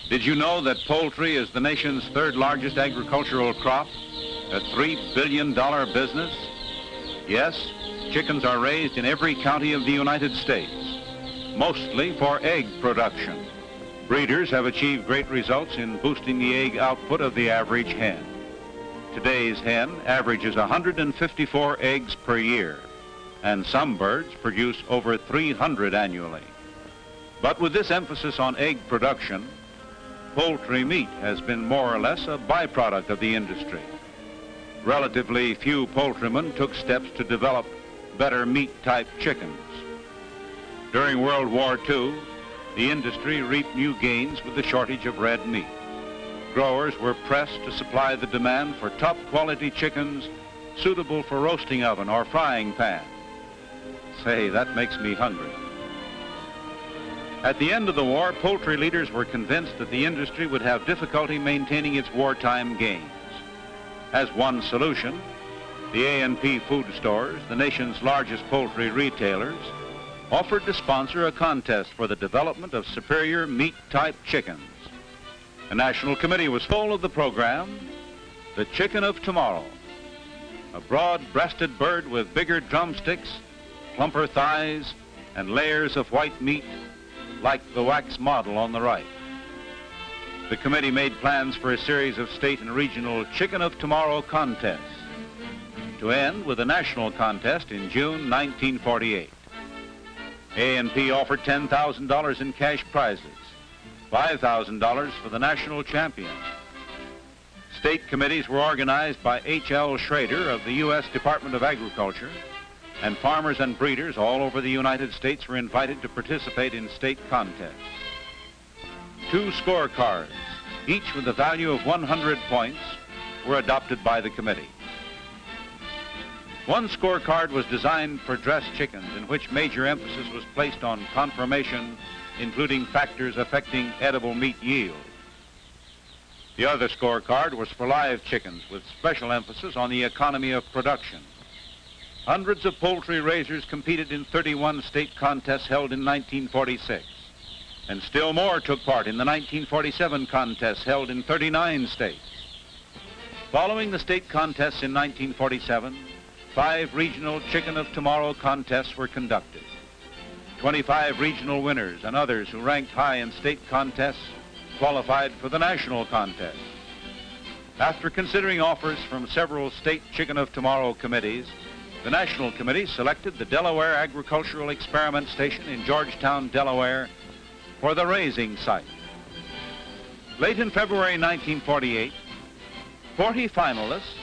Did you know that poultry is the nation's third largest agricultural crop? A $3 billion business? Yes, chickens are raised in every county of the United States, mostly for egg production. Breeders have achieved great results in boosting the egg output of the average hen. Today's hen averages 154 eggs per year, and some birds produce over 300 annually. But with this emphasis on egg production, poultry meat has been more or less a byproduct of the industry. Relatively few poultrymen took steps to develop better meat-type chickens. During World War II, the industry reaped new gains with the shortage of red meat. Growers were pressed to supply the demand for top-quality chickens suitable for roasting oven or frying pan. Say, that makes me hungry. At the end of the war, poultry leaders were convinced that the industry would have difficulty maintaining its wartime gains. As one solution, the A&P food stores, the nation's largest poultry retailers, offered to sponsor a contest for the development of superior meat-type chickens. A national committee was full of the program, The Chicken of Tomorrow, a broad-breasted bird with bigger drumsticks, plumper thighs, and layers of white meat like the wax model on the right. The committee made plans for a series of state and regional Chicken of Tomorrow contests, to end with a national contest in June 1948. A&P offered $10,000 in cash prizes, $5,000 for the national champion. State committees were organized by H.L. Schrader of the U.S. Department of Agriculture, and farmers and breeders all over the United States were invited to participate in state contests. 2 scorecards, each with a value of 100 points, were adopted by the committee. One scorecard was designed for dressed chickens, in which major emphasis was placed on conformation, including factors affecting edible meat yield. The other scorecard was for live chickens, with special emphasis on the economy of production. Hundreds of poultry raisers competed in 31 state contests held in 1946. And still more took part in the 1947 contests held in 39 states. Following the state contests in 1947, 5 regional Chicken of Tomorrow contests were conducted. 25 regional winners and others who ranked high in state contests qualified for the national contest. After considering offers from several state Chicken of Tomorrow committees, the National Committee selected the Delaware Agricultural Experiment Station in Georgetown, Delaware, for the raising site. Late in February 1948, 40 finalists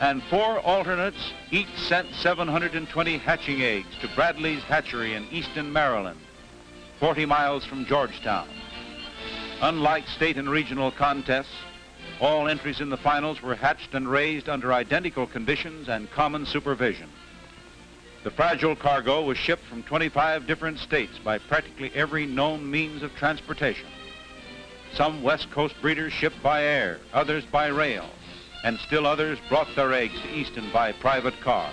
and 4 alternates each sent 720 hatching eggs to Bradley's Hatchery in Easton, Maryland, 40 miles from Georgetown. Unlike state and regional contests, all entries in the finals were hatched and raised under identical conditions and common supervision. The fragile cargo was shipped from 25 different states by practically every known means of transportation. Some West Coast breeders shipped by air, others by rail, and still others brought their eggs to Easton by private car.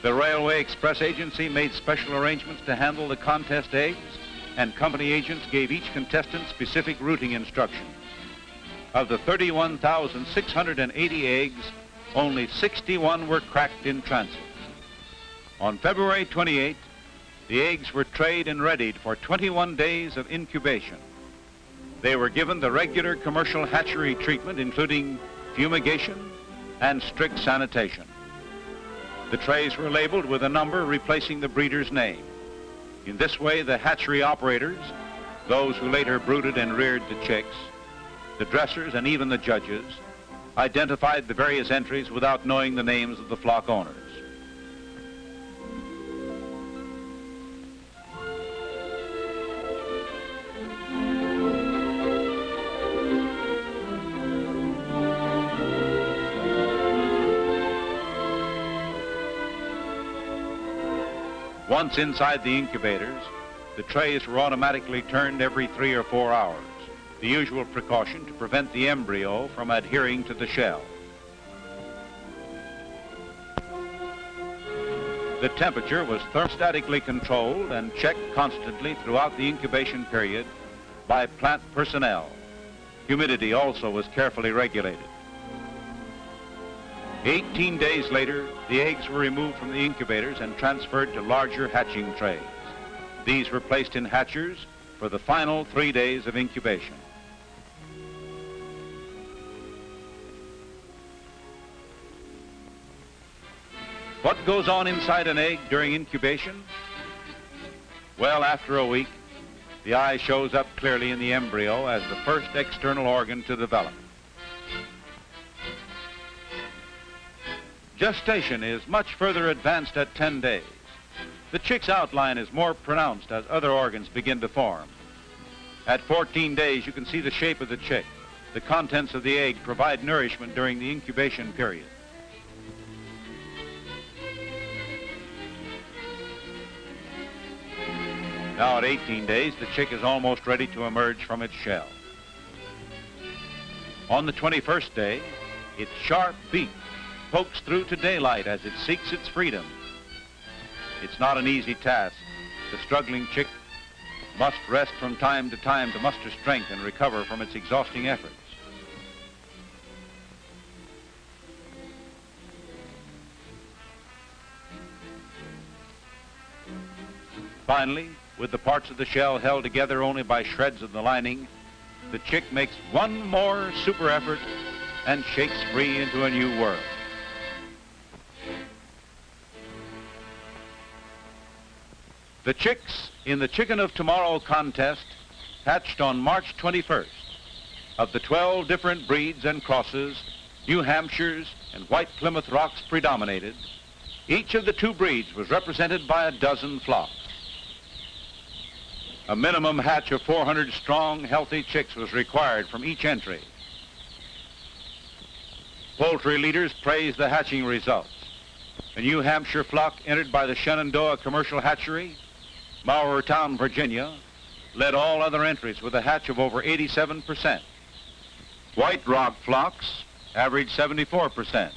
The Railway Express Agency made special arrangements to handle the contest eggs, and company agents gave each contestant specific routing instructions. Of the 31,680 eggs, only 61 were cracked in transit. On February 28, the eggs were trayed and readied for 21 days of incubation. They were given the regular commercial hatchery treatment, including fumigation and strict sanitation. The trays were labeled with a number replacing the breeder's name. In this way, the hatchery operators, those who later brooded and reared the chicks, the dressers, and even the judges, identified the various entries without knowing the names of the flock owners. Once inside the incubators, the trays were automatically turned every 3 or 4 hours, the usual precaution to prevent the embryo from adhering to the shell. The temperature was thermostatically controlled and checked constantly throughout the incubation period by plant personnel. Humidity also was carefully regulated. 18 days later, the eggs were removed from the incubators and transferred to larger hatching trays. These were placed in hatchers for the final 3 days of incubation. What goes on inside an egg during incubation? Well, after a week, the eye shows up clearly in the embryo as the first external organ to develop. Gestation is much further advanced at 10 days. The chick's outline is more pronounced as other organs begin to form. At 14 days, you can see the shape of the chick. The contents of the egg provide nourishment during the incubation period. Now at 18 days, the chick is almost ready to emerge from its shell. On the 21st day, its sharp beak pokes through to daylight as it seeks its freedom. It's not an easy task. The struggling chick must rest from time to time to muster strength and recover from its exhausting efforts. Finally, with the parts of the shell held together only by shreds of the lining, the chick makes one more super effort and shakes free into a new world. The chicks in the Chicken of Tomorrow contest hatched on March 21st. Of the 12 different breeds and crosses, New Hampshires and White Plymouth Rocks predominated. Each of the 2 breeds was represented by a dozen flocks. A minimum hatch of 400 strong, healthy chicks was required from each entry. Poultry leaders praised the hatching results. A New Hampshire flock entered by the Shenandoah Commercial Hatchery, Maurertown, Virginia, led all other entries with a hatch of over 87%. White Rock flocks averaged 74%,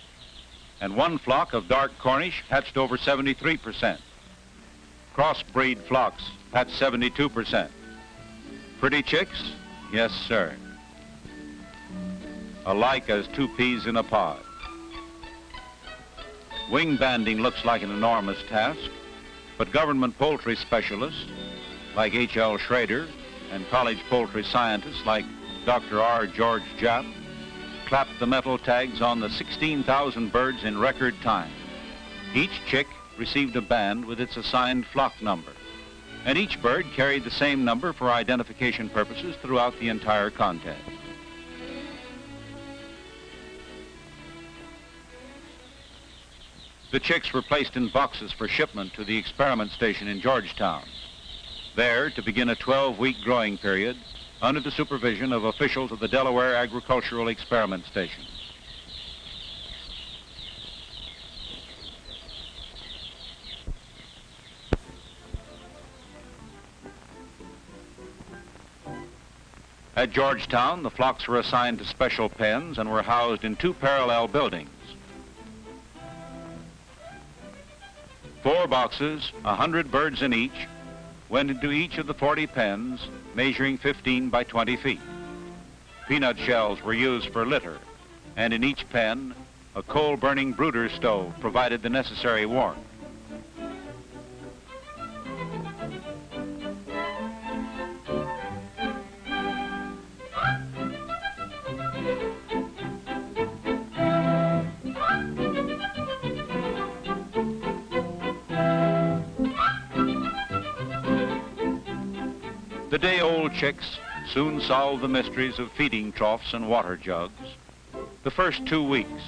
and one flock of dark Cornish hatched over 73%. Crossbreed flocks hatched 72%. Pretty chicks? Yes, sir. Alike as 2 peas in a pod. Wing banding looks like an enormous task, but government poultry specialists like H.L. Schrader and college poultry scientists like Dr. R. George Japp clapped the metal tags on the 16,000 birds in record time. Each chick received a band with its assigned flock number, and each bird carried the same number for identification purposes throughout the entire contest. The chicks were placed in boxes for shipment to the experiment station in Georgetown, there to begin a 12-week growing period under the supervision of officials of the Delaware Agricultural Experiment Station. At Georgetown, the flocks were assigned to special pens and were housed in 2 parallel buildings. 4 boxes, 100 birds in each, went into each of the 40 pens, measuring 15 by 20 feet. Peanut shells were used for litter, and in each pen, a coal-burning brooder stove provided the necessary warmth. The day-old chicks soon solved the mysteries of feeding troughs and water jugs. The first 2 weeks,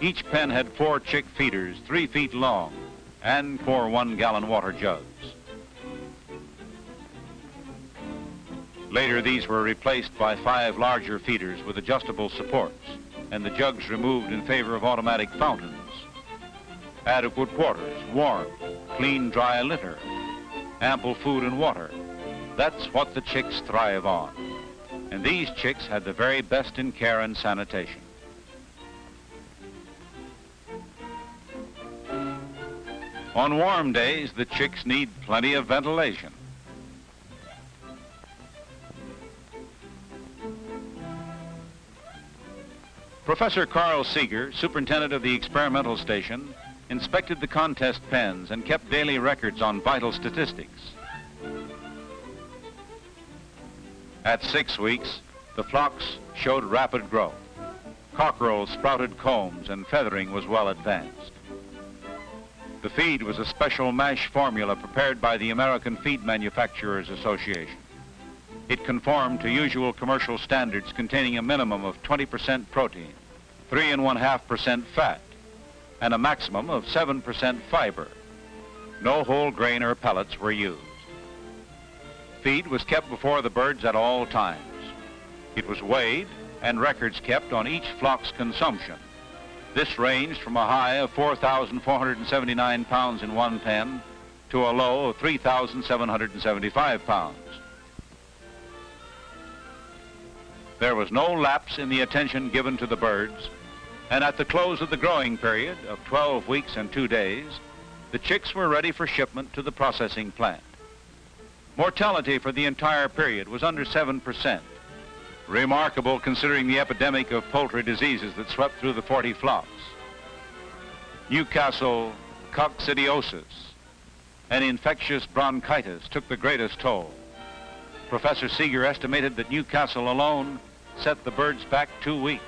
each pen had 4 chick feeders 3 feet long and 4 one-gallon water jugs. Later, these were replaced by 5 larger feeders with adjustable supports and the jugs removed in favor of automatic fountains. Adequate quarters, warmth, clean, dry litter, ample food and water. That's what the chicks thrive on. And these chicks had the very best in care and sanitation. On warm days, the chicks need plenty of ventilation. Professor Carl Seeger, superintendent of the experimental station, inspected the contest pens and kept daily records on vital statistics. At 6 weeks, the flocks showed rapid growth. Cockerels sprouted combs and feathering was well advanced. The feed was a special mash formula prepared by the American Feed Manufacturers Association. It conformed to usual commercial standards containing a minimum of 20% protein, 3.5% fat, and a maximum of 7% fiber. No whole grain or pellets were used. Feed was kept before the birds at all times. It was weighed and records kept on each flock's consumption. This ranged from a high of 4,479 pounds in one pen to a low of 3,775 pounds. There was no lapse in the attention given to the birds, and at the close of the growing period of 12 weeks and 2 days, the chicks were ready for shipment to the processing plant. Mortality for the entire period was under 7%. Remarkable considering the epidemic of poultry diseases that swept through the 40 flocks. Newcastle coccidiosis and infectious bronchitis took the greatest toll. Professor Seeger estimated that Newcastle alone set the birds back 2 weeks.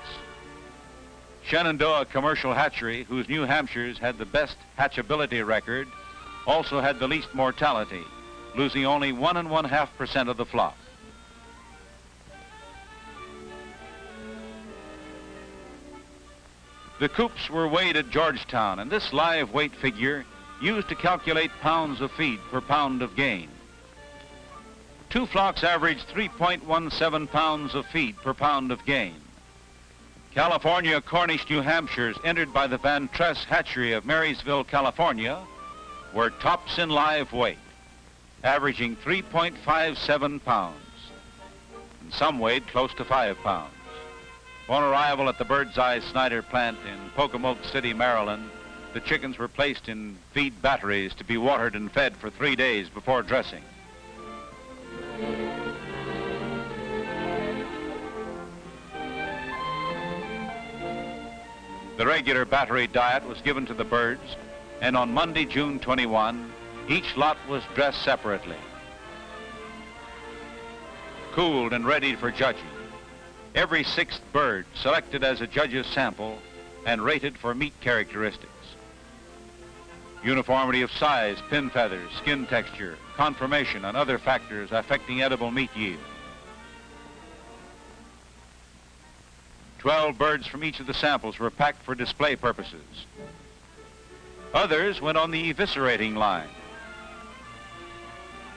Shenandoah Commercial Hatchery, whose New Hampshires had the best hatchability record, also had the least mortality, losing only 1.5% of the flock. The coops were weighed at Georgetown, and this live weight figure used to calculate pounds of feed per pound of gain. 2 flocks averaged 3.17 pounds of feed per pound of gain. California Cornish New Hampshires entered by the Van Tress Hatchery of Marysville, California, were tops in live weight, averaging 3.57 pounds, and some weighed close to 5 pounds. On arrival at the Bird's Eye Snyder plant in Pocomoke City, Maryland, the chickens were placed in feed batteries to be watered and fed for 3 days before dressing. The regular battery diet was given to the birds, and on Monday, June 21, each lot was dressed separately, cooled and ready for judging. Every 6th bird selected as a judge's sample and rated for meat characteristics. Uniformity of size, pin feathers, skin texture, conformation, and other factors affecting edible meat yield. 12 birds from each of the samples were packed for display purposes. Others went on the eviscerating line.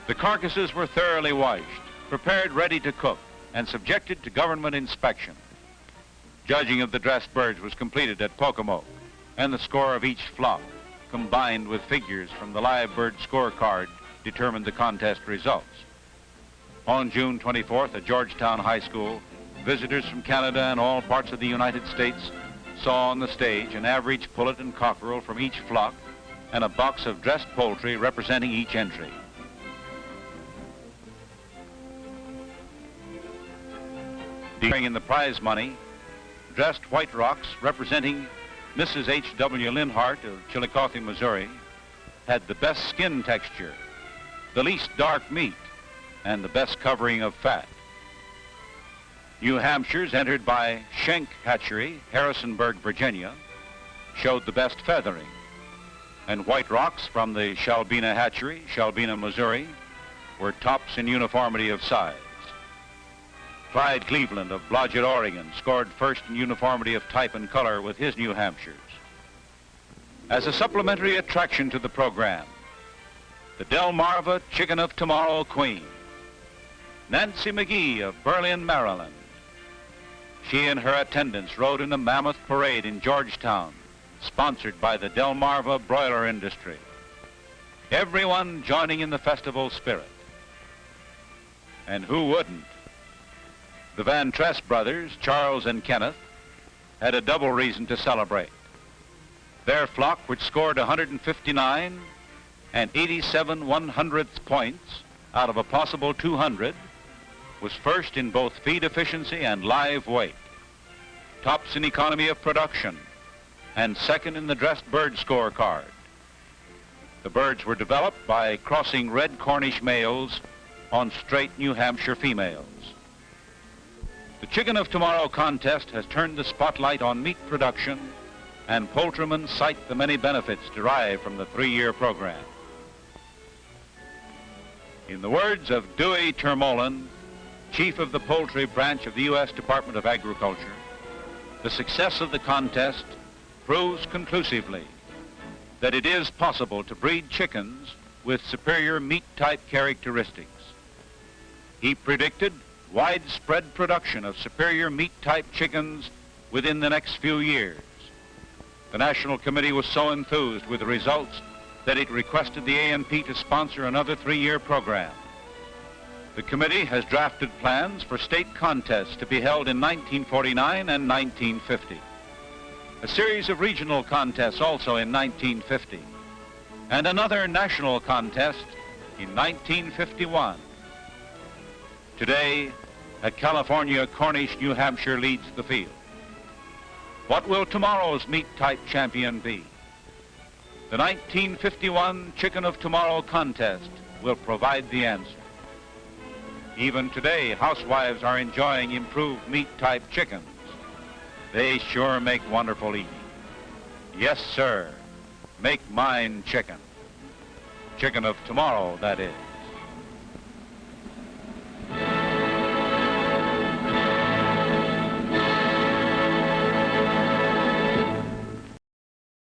The carcasses were thoroughly washed, prepared ready to cook, and subjected to government inspection. Judging of the dressed birds was completed at Pocomoke, and the score of each flock, combined with figures from the live bird scorecard, determined the contest results. On June 24th at Georgetown High School, visitors from Canada and all parts of the United States saw on the stage an average pullet and cockerel from each flock and a box of dressed poultry representing each entry. In the prize money, dressed White Rocks representing Mrs. H.W. Linhart of Chillicothe, Missouri, had the best skin texture, the least dark meat, and the best covering of fat. New Hampshires, entered by Schenck Hatchery, Harrisonburg, Virginia, showed the best feathering, and White Rocks from the Shalbina Hatchery, Shalbina, Missouri, were tops in uniformity of size. Clyde Cleveland of Blodgett, Oregon, scored first in uniformity of type and color with his New Hampshires. As a supplementary attraction to the program, the Delmarva Chicken of Tomorrow Queen, Nancy McGee of Berlin, Maryland. She and her attendants rode in a mammoth parade in Georgetown, sponsored by the Delmarva broiler industry. Everyone joining in the festival spirit. And who wouldn't? The Van Tress brothers, Charles and Kenneth, had a double reason to celebrate. Their flock, which scored 159 and 87 1/100th points out of a possible 200, was first in both feed efficiency and live weight. tops in economy of production, and second in the dressed bird scorecard. The birds were developed by crossing red Cornish males on straight New Hampshire females. The Chicken of Tomorrow contest has turned the spotlight on meat production, and poultrymen cite the many benefits derived from the 3-year program. In the words of Dewey Termolen, chief of the poultry branch of the U.S. Department of Agriculture, the success of the contest proves conclusively that it is possible to breed chickens with superior meat-type characteristics. He predicted widespread production of superior meat-type chickens within the next few years. The National Committee was so enthused with the results that it requested the A&P to sponsor another 3-year program. The committee has drafted plans for state contests to be held in 1949 and 1950. A series of regional contests also in 1950, and another national contest in 1951. Today, a California Cornish New Hampshire leads the field. What will tomorrow's meat-type champion be? The 1951 Chicken of Tomorrow contest will provide the answer. Even today, housewives are enjoying improved meat-type chickens. They sure make wonderful eating. Yes, sir. Make mine chicken. Chicken of tomorrow, that is.